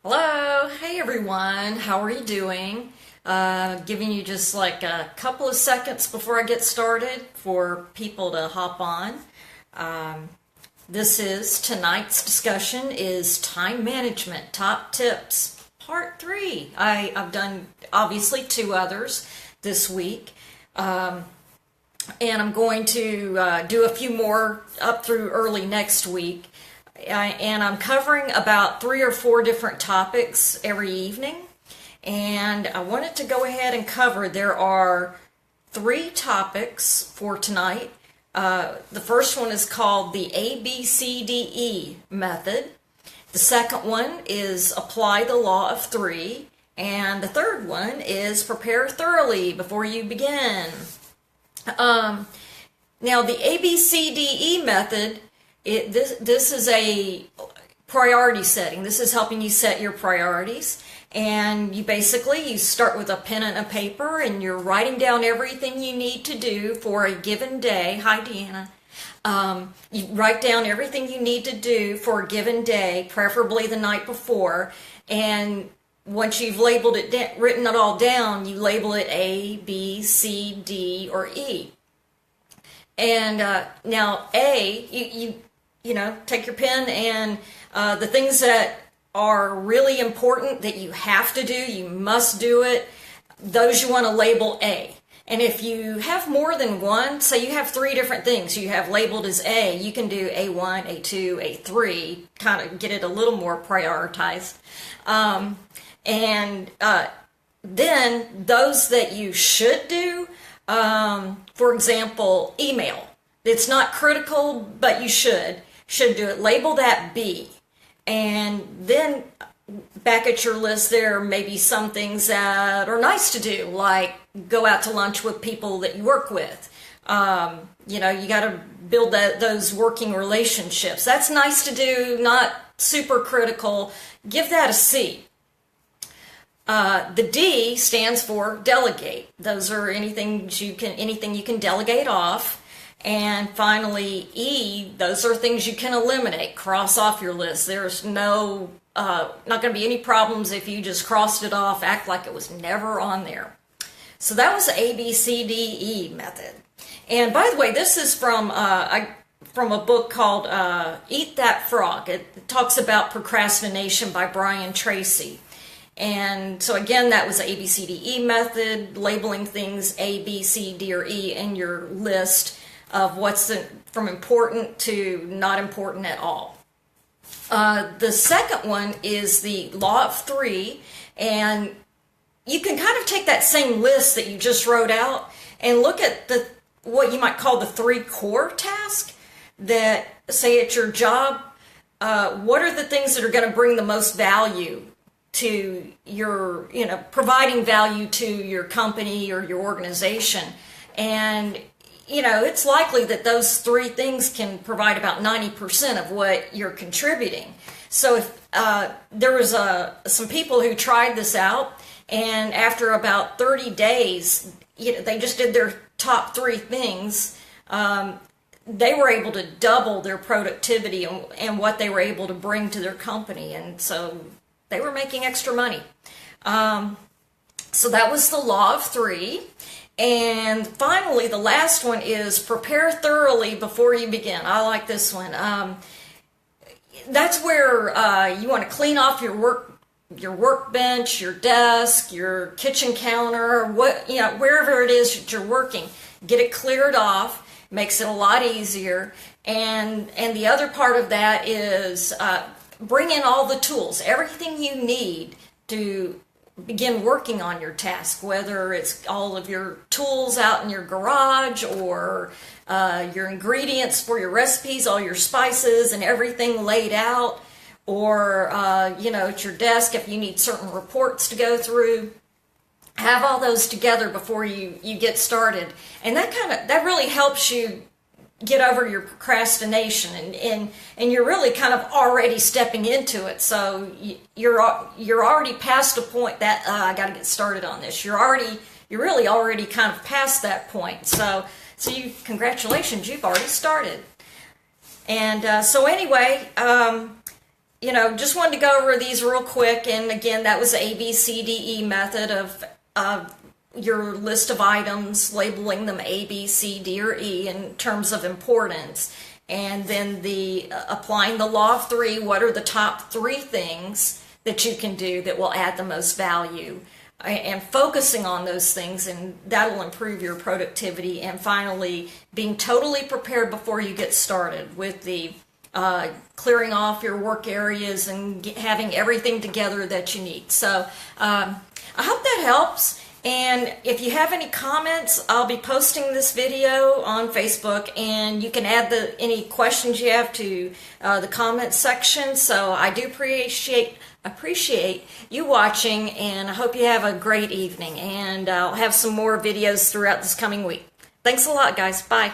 Hello, hey everyone, how are you doing? Giving you just like a couple of seconds before I get started for people to hop on. Um, this is tonight's discussion is time management top tips part three. I've done obviously two others this week, and I'm going to do a few more up through early next week. And I'm covering about 3 or 4 different topics every evening. And I wanted to go ahead and cover, there are 3 topics for tonight. The first one is called the ABCDE method. The second one is apply the law of 3. And the third one is prepare thoroughly before you begin. Now the ABCDE method, this is a priority setting. This is helping you set your priorities. And you start with a pen and a paper and you're writing down everything you need to do for a given day. Hi, Deanna. You write down everything you need to do for a given day, preferably the night before. And once you've labeled it, written it all down, you label it A, B, C, D, or E. And now A, you know, take your pen and the things that are really important that you have to do, you must do it, those you want to label A. And if you have more than one, say you have 3 different things you have labeled as A, you can do A1, A2, A3, kind of get it a little more prioritized. Then those that you should do, for example, email. It's not critical, but you should do it. Label that B. And then back at your list, there may be some things that are nice to do, like go out to lunch with people that you work with. You got to build those working relationships. That's nice to do, not super critical. Give that a C. The D stands for delegate. Those are anything you can delegate off. And finally, E, those are things you can eliminate, cross off your list. There's not going to be any problems if you just crossed it off, act like it was never on there. So that was the ABCDE method. And by the way, this is from a book called Eat That Frog. It talks about procrastination by Brian Tracy. And so again, that was the ABCDE method, labeling things A, B, C, D, or E in your list of what's from important to not important at all. The second one is the law of 3, and you can kind of take that same list that you just wrote out and look at what you might call the 3 core tasks that, say at your job, what are the things that are going to bring the most value to your, providing value to your company or your organization. And it's likely that those 3 things can provide about 90% of what you're contributing. So if there was some people who tried this out, and after about 30 days, they just did their top 3 things, they were able to double their productivity and what they were able to bring to their company. And so they were making extra money. So that was the law of 3. And finally, the last one is prepare thoroughly before you begin. I like this one. That's where you want to clean off your workbench, your desk, your kitchen counter, wherever it is that you're working. Get it cleared off. Makes it a lot easier. And the other part of that is bring in all the tools, everything you need to begin working on your task, whether it's all of your tools out in your garage or your ingredients for your recipes, all your spices and everything laid out, or at your desk if you need certain reports to go through. Have all those together before you get started, and that really helps you get over your procrastination, and you're really kind of already stepping into it. So you're already past a point that I got to get started on this. You're really already kind of past that point. So congratulations, you've already started. And so anyway, just wanted to go over these real quick. And again, that was the ABCDE method of your list of items, labeling them A, B, C, D, or E in terms of importance. And then the applying the law of three. What are the top three things that you can do that will add the most value? And focusing on those things, and that'll improve your productivity. And finally, being totally prepared before you get started with the clearing off your work areas and having everything together that you need. So I hope that helps. And if you have any comments, I'll be posting this video on Facebook, and you can add any questions you have to the comment section. So I do appreciate you watching, and I hope you have a great evening. And I'll have some more videos throughout this coming week. Thanks a lot, guys. Bye.